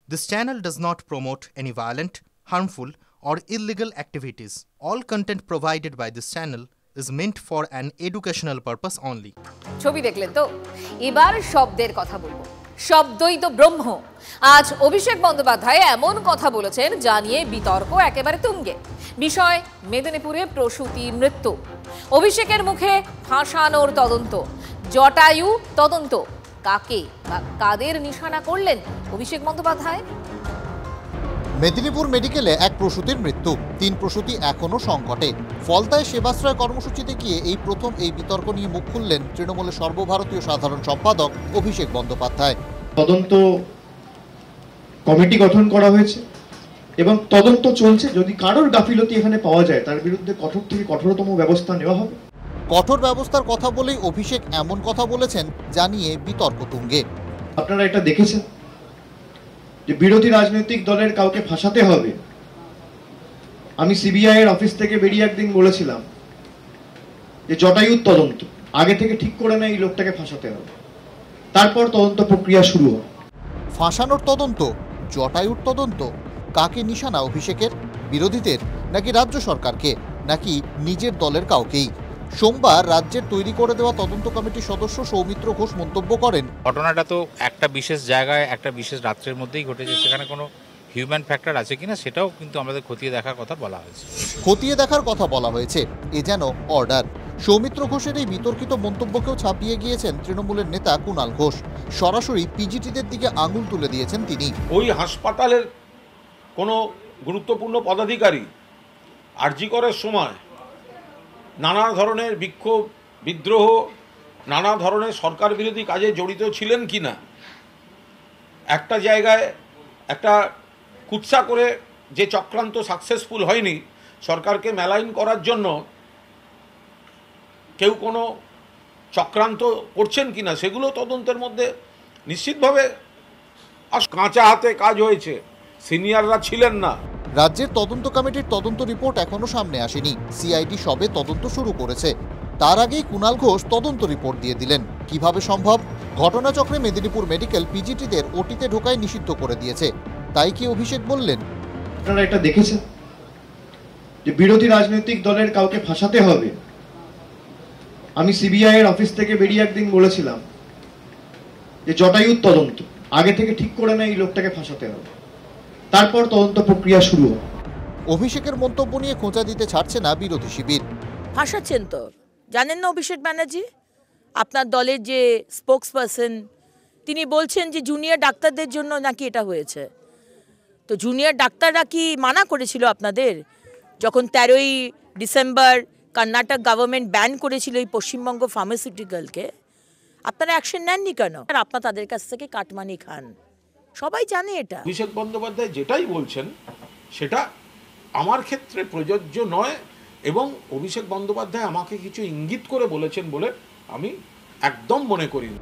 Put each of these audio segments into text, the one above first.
This channel does not promote any violent, harmful, or illegal activities. All content provided by this channel is meant for an educational purpose only. ছবি দেখলেন তো, এবার শব্দের কথা বলবো। শব্দই তো ব্রহ্ম। আজ অভিষেক বন্দ্যোপাধ্যায় এমন কথা বলেছেন যা নিয়ে বিতর্ক একেবারে তুঙ্গে। বিষয় মেদিনীপুরে প্রসূতি মৃত্যু। অভিষেকের মুখে ফাঁসানোর তদন্ত, জটায়ু তদন্ত। কাকে বা কাদের নিশানা করলেন অভিষেক বন্দ্যোপাধ্যায়? মেদিনীপুর মেডিকেলে এক প্রসূতির মৃত্যু, 3 প্রসূতি এখনো সংকটে। ফলতায় সেবাশ্রয় কর্মসূচিতে গিয়ে এই প্রথম এই বিতর্ক নিয়ে মুখ খুললেন তৃণমূলের সর্বভারতীয় সাধারণ সম্পাদক অভিষেক বন্দ্যোপাধ্যায়। তদন্ত কমিটি গঠন করা হয়েছে এবং তদন্ত চলছে। যদি কারোর গাফিলতি এখানে পাওয়া যায় তার বিরুদ্ধে কঠোর থেকে কঠোরতম ব্যবস্থা নেওয়া হবে। কঠোর ব্যবস্থার কথা বলেই অভিষেক এমন কথা বলেছেন জানিয়ে বিতর্ক তুঙ্গে। আপনারা এটা দেখেছেন যে বিরোধী রাজনৈতিক দলের কাউকে ফাঁসাতে হবে। আমি সিবিআই এর অফিস থেকে বেরিয়ে একদিন বলেছিলাম যে জটায়ুর তদন্ত আগে থেকে ঠিক করে না এই লোকটাকে ফাঁসাতে হবে, তারপর তদন্ত প্রক্রিয়া শুরু হবে। ফাঁসানোর তদন্ত, জটায়ুর তদন্ত, কাকে নিশানা অভিষেকের? বিরোধীদের নাকি রাজ্য সরকারকে, নাকি নিজের দলের কাউকেই? সোমবার রাজ্যের তৈরি করে দেওয়া তদন্ত কমিটির সদস্য সৌমিত্র ঘোষ মন্তব্য করেন, ঘটনাটা তো একটা বিশেষ জায়গায় একটা বিশেষ রাত্রের মধ্যেই ঘটেছে, সেখানে কোনো হিউম্যান ফ্যাক্টর আছে কিনা সেটাও কিন্তু আমাদের খতিয়ে দেখার কথা বলা হয়েছে। খতিয়ে দেখার কথা বলা হয়েছে, এ যেন অর্ডার। সৌমিত্র ঘোষের এই বিতর্কিত মন্তব্যকেও ছাপিয়ে গিয়েছেন তৃণমূলের নেতা কুণাল ঘোষ। সরাসরি পিজিটিদের দিকে আঙুল তুলে দিয়েছেন তিনি। ওই হাসপাতালের কোনো গুরুত্বপূর্ণ পদাধিকারী আরজি করার সময় নানা ধরনের বিক্ষোভ, বিদ্রোহ, নানা ধরনের সরকার বিরোধী কাজে জড়িত ছিলেন কিনা, একটা জায়গায় একটা কুৎসা করে যে চক্রান্ত সাকসেসফুল হয়নি, সরকারকে মেলাইন করার জন্য কেউ কোনো চক্রান্ত করছেন কিনা সেগুলো তদন্তের মধ্যে নিশ্চিতভাবে। কাঁচা হাতে কাজ হয়েছে, সিনিয়ররা ছিলেন না। রাজ্যের তদন্ত কমিটির তদন্ত রিপোর্ট এখনো সামনে আসেনি। সিআইডি সবে তদন্ত শুরু করেছে। তার আগেই কুণাল ঘোষ তদন্ত রিপোর্ট দিয়ে দিলেন। কিভাবে সম্ভব? ঘটনাচক্রে মেদিনীপুর মেডিকেল পিজিটিদের ওটিতে ঢোকায় নিষিদ্ধ করে দিয়েছে। তাই কি অভিষেক বললেন? আপনারা এটা দেখেছেন যে বিরোধী রাজনৈতিক দলের কাউকে ফাঁসাতে হবে। আমি সিবিআই এর অফিস থেকে বেরিয়ে একদিন বলেছিলাম যে জটায়ুর তদন্ত আগে থেকে ঠিক করে না এই লোকটাকে ফাঁসাতে হবে, তারপর তদন্ত প্রক্রিয়া শুরু হবে। অভিষেকের মন্তব্য নিয়ে খোঁচা দিতে ছাড়ছে না বিরোধী শিবির। ফাঁসাচ্ছেন তো, জানেন না অভিষেক ব্যানার্জি, আপনার দলের যে স্পোকস পারসন, তিনি বলছেন যে জুনিয়র ডাক্তারদের জন্য নাকি এটা হয়েছে। তো জুনিয়র ডাক্তাররা কি মানা করেছিল আপনাদের যখন 13ই ডিসেম্বর কর্ণাটক গভর্নমেন্ট ব্যান করেছিল এই পশ্চিমবঙ্গ ফার্মাসিউটিক্যালকে? আপনারা অ্যাকশন নেননি কেন? আর আপনারা তাদের কাছ থেকে কাটমানি খান, সবাই জানে এটা। অভিষেক বন্দ্যোপাধ্যায় যেটাই বলছেন সেটা আমার ক্ষেত্রে প্রযোজ্য নয়, এবং অভিষেক বন্দ্যোপাধ্যায় আমাকে কিছু ইঙ্গিত করে বলেছেন বলে আমি একদম মনে করি না।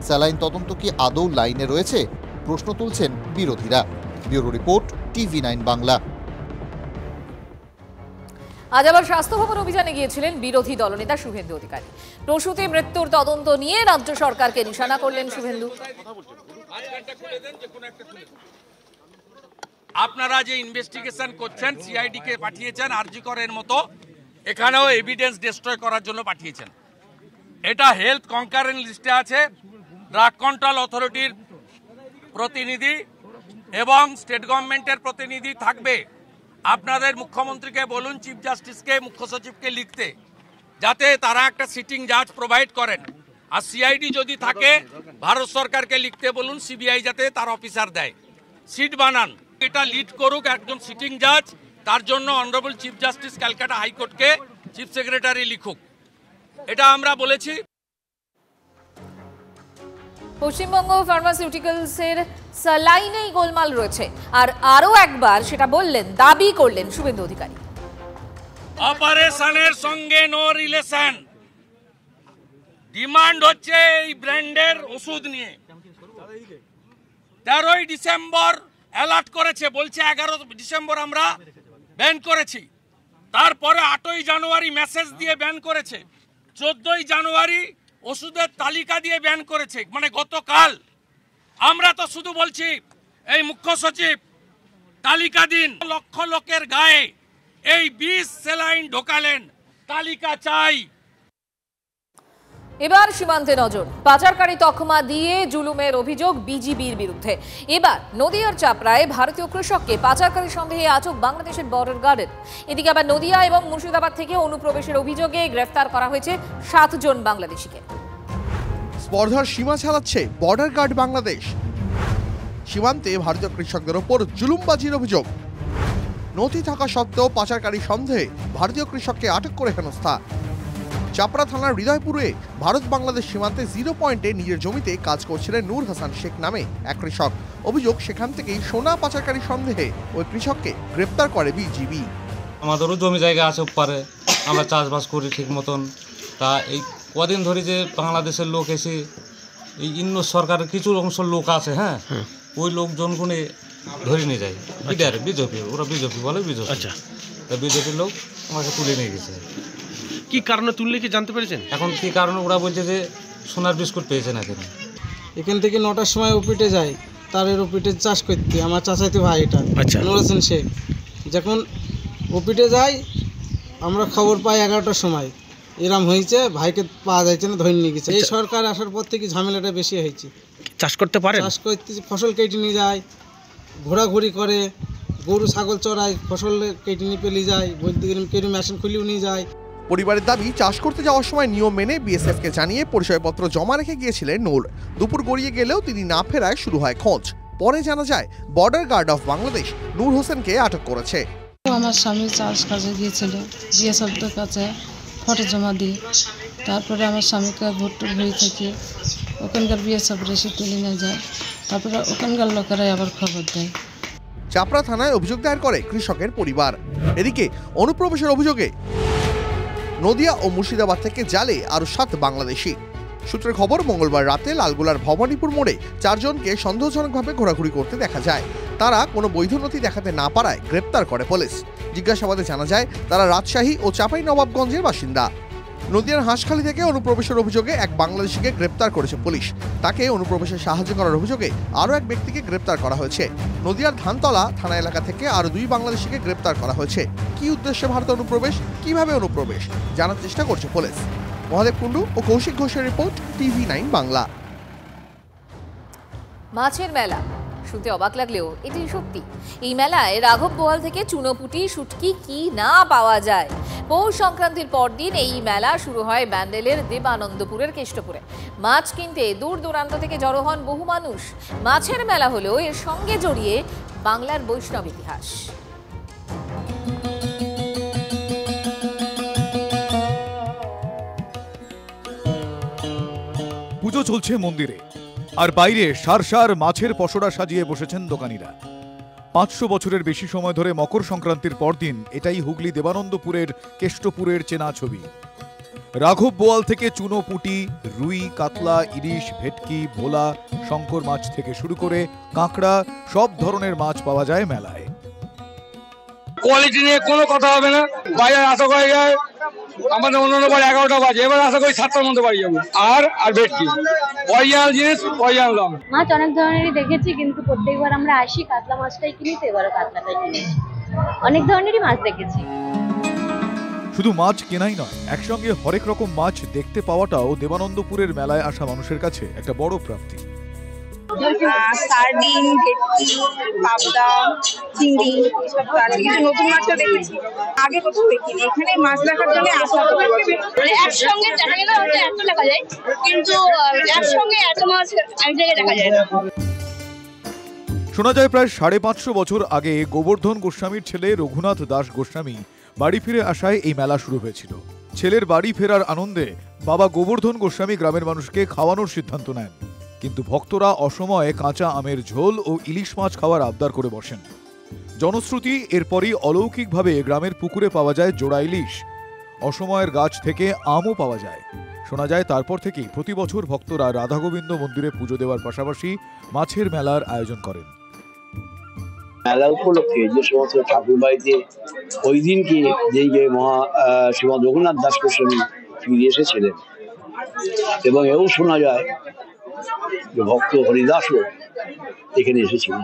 স্যালাইন তদন্ত কি আদৌ লাইনে রয়েছে? প্রশ্ন তুলছেন বিরোধীরা। Bureau report, TV9 Bangla. আজ আবার স্বাস্থ্য ভবন অভিযানে গিয়েছিলেন বিরোধী দলনেতা শুভেন্দু অধিকারী। প্রসূতি মৃত্যুর তদন্ত নিয়ে রাজ্য সরকারকে নিশানা করলেন শুভেন্দু। আপনারা যে ইনভেস্টিগেশন করছেন, সিআইডি কে পাঠিয়েছেন আরজি করের মতো, এখানেও এভিডেন্স ডিস্ট্রয় করার জন্য পাঠিয়েছেন। এটা হেলথ কনকারেন্ট লিস্টে আছে। ড্রাগ কন্ট্রোল অথরিটির প্রতিনিধি এবং স্টেট গভর্নমেন্টের প্রতিনিধি থাকবে। আপনাদের মুখ্যমন্ত্রীকে বলুন, চিফ জাস্টিসকে, মুখ্য সচিবকে লিখতে, যাতে তারা একটা সিটিং জাজ প্রোভাইড করেন। আর সিআইডি যদি থাকে, ভারত সরকারকে লিখতে বলুন, সিবিআই যাতে তার অফিসার দেয়, সিট বানান। এটা লিড করুক একজন সিটিং জাজ, তার জন্য অনারেবল চিফ জাস্টিস ক্যালকাটা হাইকোর্টকে চিফ সেক্রেটারি লিখুক, এটা আমরা বলেছি। পশ্চিমবঙ্গ ফার্মাসিউটিক্যালসের স্যালাইনেই গোলমাল রয়েছে, আর আরো একবার সেটা বললেন, দাবি করলেন শুভেন্দু অধিকারী। অপারেশনের সঙ্গে নো রিলেশন। ডিমান্ড হচ্ছে এই ব্র্যান্ডের ওষুধ নিয়ে। 13ই ডিসেম্বর অ্যালার্ট করেছে, বলছে 11 ডিসেম্বর আমরা ব্যান করেছি। তারপরে 8ই জানুয়ারি মেসেজ দিয়ে ব্যান করেছে। 14ই জানুয়ারি ওষুধের তালিকা দিয়ে ব্যান করেছে, মানে গতকাল। আমরা তো শুধু বলছি এই মুখ্য সচিব তালিকা দিন, লক্ষ লোকের গায়ে এই 20 স্যালাইন ঢোকালেন, তালিকা চাই। এবার সীমান্তে নজর, পাচারকারী তকমা দিয়ে জুলুমের অভিযোগ বিজিবির বিরুদ্ধে। এবার নদিয়ার চাপড়ায় ভারতীয় কৃষককে পাচারকারী সন্দেহে আটক বাংলাদেশের বর্ডার গার্ডের। এদিকে আবার নদিয়া এবং মুর্শিদাবাদ থেকে অনুপ্রবেশের অভিযোগে গ্রেফতার করা হয়েছে 7 জন বাংলাদেশিকে। স্পর্ধার সীমা ছাড়াচ্ছে বর্ডার গার্ড বাংলাদেশ। সীমান্তে ভারতীয় কৃষকদের ওপর জুলুমবাজির অভিযোগ। নথি থাকা সত্ত্বেও পাচারকারী সন্দেহে ভারতীয় কৃষককে আটক করে হেনস্থা। চাপড়া থানার হৃদয়পুরে ভারত বাংলাদেশ সীমান্তে 0 পয়েন্টে নিজের জমিতে কাজ করছিলেন নূর হাসান শেখ নামে এক কৃষক। অভিযোগ, সেখান থেকেই সোনা পাচারকারী সন্দেহে ওই কৃষককে গ্রেপ্তার করে বিজিবি। আমাদেরও জমি জায়গা আছে পারে, আমরা চাষবাস করি ঠিক মতন। তা এই কদিন ধরে যে বাংলাদেশের লোক এসে এই ইন্ন সরকারের কিছু অংশ লোক আছে, হ্যাঁ, ওই লোকজনগুনে ধরে নিয়ে যায় বিজেপি, ওরা বিজেপি বলে বিজেপি। আচ্ছা, তা বিজেপির লোক আমাকে তুলে নিয়ে গেছে। কি কারণে তুললে কি জানতে পেরেছেন? এখন কি কারণে ওরা বলছে যে সোনার বিস্কুট পেয়েছে না কেন। এখান থেকে 9টার সময় ওপিটে যায়, তারের ওপিটে চাষ করতে আমার চাচাইতে ভাই এটা নূর হাসান শেখ। যখন ওপিটে যাই আমরা খবর পাই 11টার সময় এরম হয়েছে, ভাইকে পাওয়া যাচ্ছে না, ধরে নিয়ে গেছে। এই সরকার আসার পর থেকে ঝামেলাটা বেশি হয়েছে। চাষ করতে পারে, চাষ করতে ফসল কেটে নিয়ে যায়, ঘোরাঘুরি করে, গরু ছাগল চড়ায়, ফসল কেটে নিয়ে পেলে যায়, বলতে গেলে কেটে মেশিন খুলেও নিয়ে যায়। পরিবারের দাবি, চাষ করতে যাওয়ার সময় নিয়ম মেনে বিএসএফকে জানিয়ে পরিচয়পত্র জমা রেখে গিয়েছিলেন নূর। দুপুর গড়িয়ে গেলেও তিনি না ফেরায় শুরু হয় খোঁজ। পরে জানা যায় বর্ডার গার্ড অফ বাংলাদেশ নূর হোসেনকে আটক করেছে। আমার স্বামী চাষ কাজে গিয়েছিল, বিএসএফের কাছে ফটো জমা দিয়ে, তারপরে আমার স্বামীকে ভোট্টুর হয়ে থেকে ওখানকার বিএসএফ এসে তুলে নিয়ে যায়, তারপরে ওখানকার লোকেরাই আবার খবর দেয়। চাপড়া থানায় অভিযোগ দায়ের করে কৃষকের পরিবার। এদিকে অনুপ্রবেশের অভিযোগে নদিয়া ও মুর্শিদাবাদ থেকে জালে আরো 7 বাংলাদেশি। সূত্রের খবর, মঙ্গলবার রাতে লালগোলার ভবানীপুর মোড়ে 4 জনকে সন্দেহজনকভাবে ঘোরাঘুরি করতে দেখা যায়। তারা কোনো বৈধ নথি দেখাতে না পারায় গ্রেপ্তার করে পুলিশ। জিজ্ঞাসাবাদে জানা যায় তারা রাজশাহী ও চাঁপাইনবাবগঞ্জের বাসিন্দা। নদিয়ার হাঁসখালি থেকে অনুপ্রবেশের অভিযোগে এক বাংলাদেশিকে গ্রেপ্তার করেছে পুলিশ। তাকে অনুপ্রবেশে সাহায্য করার অভিযোগে আরও এক ব্যক্তিকে গ্রেপ্তার করা হয়েছে। নদিয়ার ধানতলা থানা এলাকা থেকে আরও 2 বাংলাদেশিকে গ্রেপ্তার করা হয়েছে। কি উদ্দেশ্যে ভারতে অনুপ্রবেশ, কিভাবে অনুপ্রবেশ জানার চেষ্টা করছে পুলিশ। মহাদেব কুণ্ডু ও কৌশিক ঘোষের রিপোর্ট, TV9 বাংলা। মাছের মেলা শুনতে অবাক লাগলেও এটি সত্যি। এই মেলায় রাঘব বোয়াল থেকে চুনোপুটি, শুটকি কি না পাওয়া যায়। পৌষ সংক্রান্তির পরদিন এই মেলা শুরু হয় ব্যান্ডেলের দেবানন্দপুরের কেষ্টপুরে। মাছ কিনতে দূর দূরান্ত থেকে জড়ো হন বহু মানুষ। মাছের মেলা হলেও এর সঙ্গে জড়িয়ে বাংলার বৈষ্ণব ইতিহাস। পুজো চলছে মন্দিরে, আর বাইরে সার সার মাছের পসরা সাজিয়ে বসেছেন দোকানিরা। 500 বছরের বেশি সময় ধরে মকর সংক্রান্তির পরদিন এটাই হুগলি দেবানন্দপুরের কেষ্টপুরের চেনা ছবি। রাঘব বোয়াল থেকে চুনো পুঁটি, রুই, কাতলা, ইলিশ, ভেটকি, ভোলা, শঙ্কর মাছ থেকে শুরু করে কাঁকড়া, সব ধরনের মাছ পাওয়া যায় মেলায়। কোয়ালিটি নিয়ে কোনো কথা হবে না। বাজার আশা করা যায় আমাদের অন্যান্য বার 11টা বাজে, এবার আশা করি 7টার মধ্যে বাড়ি যাবো। আর ভেটকি অরিজিনাল জিনিস, অরিজিনাল দাম। মাছ অনেক ধরনেরই দেখেছি, কিন্তু প্রত্যেকবার আমরা আসি কাতলা মাছটাই কিনি, তো এবারও কাতলাটাই কিনেছি। অনেক ধরনেরই মাছ দেখেছি। শুধু মাছ কেনাই নয়, একসঙ্গে হরেক রকম মাছ দেখতে পাওয়াটাও দেবানন্দপুরের মেলায় আসা মানুষের কাছে একটা বড় প্রাপ্তি। সার্ডিন, ভেটকি, পাবদা, চিংড়ি, এসব কিছু নতুন মাছও দেখেছি, আগে কোথাও দেখিনি। এখানে মাছ দেখার জন্য আসা মানে একসঙ্গে দেখা গেলে হয়তো এত দেখা যায়, কিন্তু একসঙ্গে এত মাছ এক জায়গায় দেখা যায় না। শোনা যায় প্রায় 550 বছর আগে গোবর্ধন গোস্বামীর ছেলে রঘুনাথ দাস গোস্বামী বাড়ি ফিরে আসায় এই মেলা শুরু হয়েছিল। ছেলের বাড়ি ফেরার আনন্দে বাবা গোবর্ধন গোস্বামী গ্রামের মানুষকে খাওয়ানোর সিদ্ধান্ত নেন, কিন্তু ভক্তরা অসময়ে কাঁচা আমের ঝোল ও ইলিশ মাছ খাওয়ার আবদার করে বসেন। জনশ্রুতি, এরপরই অলৌকিকভাবে গ্রামের পুকুরে পাওয়া যায় জোড়া ইলিশ। অসময়ের গাছ থেকে আমও পাওয়া যায়। শোনা যায় তারপর থেকেই প্রতি বছর ভক্তরা রাধা গোবিন্দ মন্দিরে পুজো দেওয়ার পাশাপাশি মাছের মেলার আয়োজন করেন। মেলা উপলক্ষে যে সমস্ত ঠাকুর বাড়িতে ওই দিনকে যেই শ্রীমৎ রঘুনাথ দাস গোস্বামী ফিরে এসেছিলেন, এবং এও শোনা যায় যে ভক্ত হরিদাসও এখানে এসেছিলেন।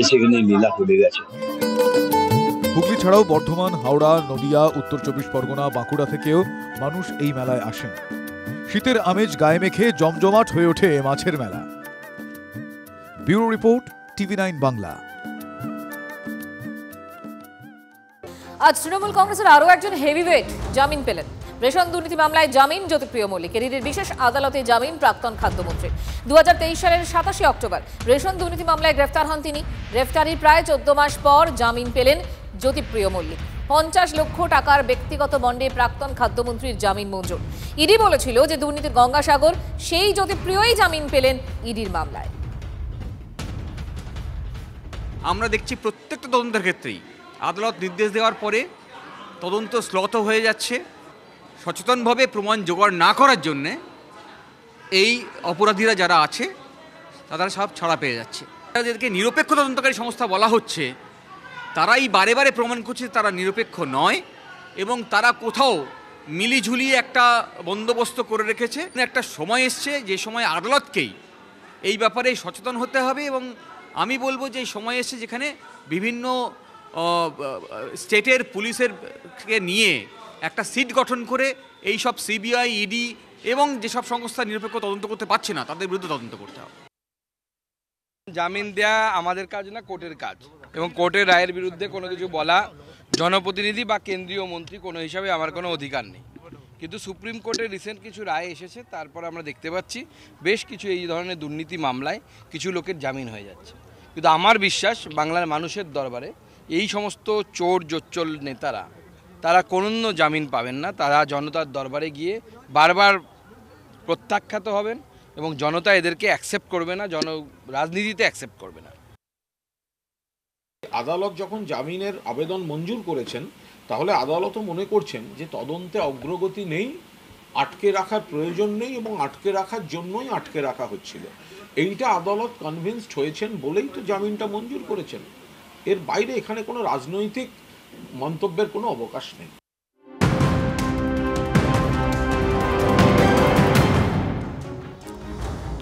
সেখানে লীলা করে গেছে। হুগলি ছাড়াও বর্ধমান, হাওড়া, নদিয়া, উত্তর 24 পরগনা, বাঁকুড়া থেকেও মানুষ এই মেলায় আসেন। শীতের আমেজ গায়ে মেখে জমজমাট হয়ে ওঠে মাছের মেলা। Bureau report, TV9 Bangla. আজ তৃণমূল কংগ্রেসের আরও একজন হেভিওয়েট জামিন পেলেন। রেশন দুর্নীতি মামলায় জামিন জ্যোতিপ্রিয় মল্লিক। এর বিশেষ আদালতে জামিন প্রাক্তন খাদ্যমন্ত্রী। 2023 সালের 27 অক্টোবর রেশন দুর্নীতি মামলায় গ্রেফতার হন তিনি। গ্রেফতারির প্রায় 14 মাস পর জামিন পেলেন জ্যোতিপ্রিয় মল্লিক। 50 লক্ষ টাকার ব্যক্তিগত বন্ডে প্রাক্তন খাদ্যমন্ত্রীর জামিন মঞ্জুর। ইডি বলেছিল যে দুর্নীতির গঙ্গাসাগর, সেই জ্যোতিপ্রিয়ই জামিন পেলেন ইডির মামলায়। আমরা দেখছি প্রত্যেকটা তদন্তের ক্ষেত্রেই আদালত নির্দেশ দেওয়ার পরে তদন্ত স্লথ হয়ে যাচ্ছে। সচেতনভাবে প্রমাণ জোগাড় না করার জন্যে এই অপরাধীরা যারা আছে তারা সব ছাড়া পেয়ে যাচ্ছে। যাদেরকে নিরপেক্ষ তদন্তকারী সংস্থা বলা হচ্ছে তারাই বারে বারে প্রমাণ করছে তারা নিরপেক্ষ নয় এবং তারা কোথাও মিলিঝুলিয়ে একটা বন্দোবস্ত করে রেখেছে। একটা সময় এসছে যে সময় আদালতকেই এই ব্যাপারে সচেতন হতে হবে এবং আমি বলবো যে সময় এসছে যেখানে বিভিন্ন স্টেটের পুলিশের নিয়ে একটা সিট গঠন করে এই সব সিবিআই, ইডি এবং যেসব সংস্থা নিরপেক্ষ তদন্ত করতে পারছে না তাদের বিরুদ্ধে তদন্ত করতে হবে। জামিন দেয়া আমাদের কাজ না, কোর্টের কাজ, এবং কোর্টের রায়ের বিরুদ্ধে কোনো কিছু বলা জনপ্রতিনিধি বা কেন্দ্রীয় মন্ত্রী কোনো হিসাবে আমার কোনো অধিকার নেই। কিন্তু সুপ্রিম কোর্টের রিসেন্ট কিছু রায় এসেছে, তারপর আমরা দেখতে পাচ্ছি বেশ কিছু এই ধরনের দুর্নীতি মামলায় কিছু লোকের জামিন হয়ে যাচ্ছে। কিন্তু আমার বিশ্বাস বাংলার মানুষের দরবারে এই সমস্ত চোর জোচ্চল নেতারা তারা কোনো জামিন পাবেন না। তারা জনতার দরবারে গিয়ে বারবার প্রত্যাখ্যাত হবেন এবং জনতা এদেরকে অ্যাকসেপ্ট করবে না, রাজনীতিতে অ্যাকসেপ্ট করবে না। আদালত যখন জামিনের আবেদন মঞ্জুর করেছেন তাহলে আদালতও মনে করছেন যে তদন্তে অগ্রগতি নেই, আটকে রাখার প্রয়োজন নেই এবং আটকে রাখার জন্যই আটকে রাখা হচ্ছিল। এইটা আদালত কনভিন্সড হয়েছেন বলেই তো জামিনটা মঞ্জুর করেছেন। এর বাইরে এখানে কোনো রাজনৈতিক মন্তব্যের কোনো অবকাশ নেই।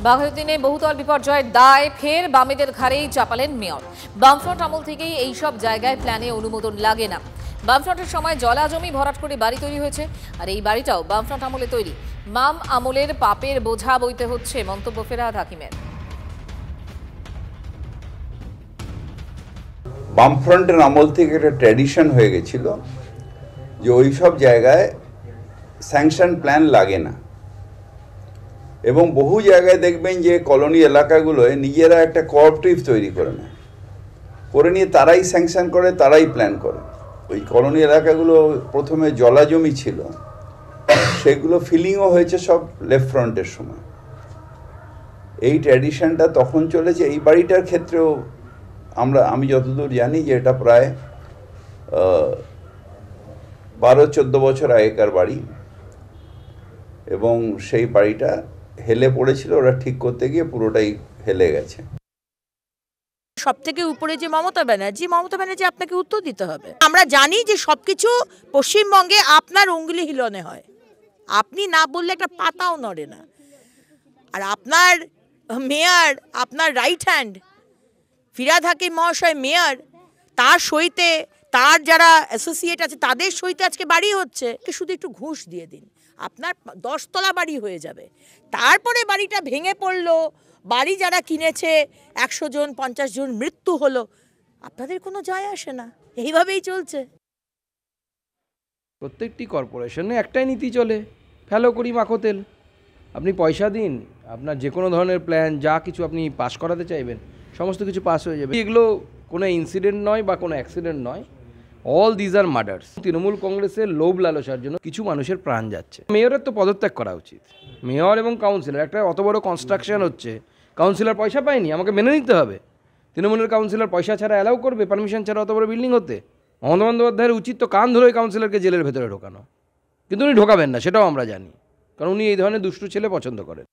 বাঘাযতীনে বহুতল বিপর্যয়ের দায় ফের বামেদের ঘাড়েই চাপালেন মেয়র। বামফ্রন্ট আমল থেকেই এই সব জায়গায় প্ল্যানে অনুমোদন লাগে না। বামফ্রন্টের সময় জলা জমি ভরাট করে বাড়ি তৈরি হয়েছে, আর এই বাড়িটাও বামফ্রন্ট আমলে তৈরি। মাম আমলের পাপের বোঝা বইতে হচ্ছে, মন্তব্য ফেরাদ হাকিমের। বামফ্রন্টের আমল থেকে একটা ট্র্যাডিশন হয়ে গেছিল যে ওই সব জায়গায় স্যাংশন প্ল্যান লাগে না, এবং বহু জায়গায় দেখবেন যে কলোনি এলাকাগুলোয় নিজেরা একটা কোঅপারেটিভ তৈরি করে নেয়, করে নিয়ে তারাই স্যাংশন করে, তারাই প্ল্যান করে। ওই কলোনি এলাকাগুলো প্রথমে জলা জমি ছিল, সেগুলো ফিলিংও হয়েছে সব লেফট ফ্রন্টের সময়। এই ট্র্যাডিশনটা তখন চলেছে। এই বাড়িটার ক্ষেত্রেও আমি যতদূর জানি যে এটা প্রায় 12-14 বছর আগেকার বাড়ি, এবং সেই বাড়িটা হেলে পড়েছিল, ওরা ঠিক করতে গিয়ে পুরোটাই হেলে গেছে। সব থেকে উপরে যে মমতা ব্যানার্জি আপনাকে উত্তর দিতে হবে। আমরা জানি যে সবকিছু পশ্চিমবঙ্গে আপনার অঙ্গুলি হিলনে হয়, আপনি না বললে একটা পাতাও নড়ে না। আর আপনার মেয়র, আপনার রাইট হ্যান্ড ফিরহাদ হাকিম মহাশয় মেয়র, তার সইতে তার যারা অ্যাসোসিয়েট আছে তাদের সইতে আজকে বাড়ি হচ্ছে। শুধু একটু ঘুষ দিয়ে দিন, আপনার 10 তলা বাড়ি হয়ে যাবে। তারপরে বাড়িটা ভেঙে পড়লো, বাড়ি যারা কিনেছে 100 জন 50 জন মৃত্যু হলো, আপনাদের কোনো যায় আসে না। এইভাবেই চলছে। প্রত্যেকটি কর্পোরেশনে একটাই নীতি চলে, ফেলো করি মাখো তেল। আপনি পয়সা দিন, আপনার যে কোনো ধরনের প্ল্যান যা কিছু আপনি পাস করাতে চাইবেন সমস্ত কিছু পাস হয়ে যাবে। এগুলো কোনো ইনসিডেন্ট নয় বা কোনো অ্যাক্সিডেন্ট নয়, all these are murders. Trinamool কংগ্রেসের লোভ লালসার জন্য কিছু মানুষের প্রাণ যাচ্ছে। মেয়রের তো পদত্যাগ করা উচিত। মেয়র এবং কাউন্সিলর, একটা অত বড় কনস্ট্রাকশন হচ্ছে, কাউন্সিলর পয়সা পায়নি, আমাকে মেনে নিতে হবে। তৃণমূলের কাউন্সিলর পয়সা ছাড়া অ্যালাউ করবে পারমিশন ছাড়া অত বড় বিল্ডিং হতে? মমতা বন্দ্যোপাধ্যায়ের উচিত তো কান ধরে ওই কাউন্সিলরকে জেলের ভেতরে ঢোকানো, কিন্তু উনি ঢোকাবেন না, সেটাও আমরা জানি, কারণ উনি এই ধরনের দুষ্টু ছেলে পছন্দ করেন।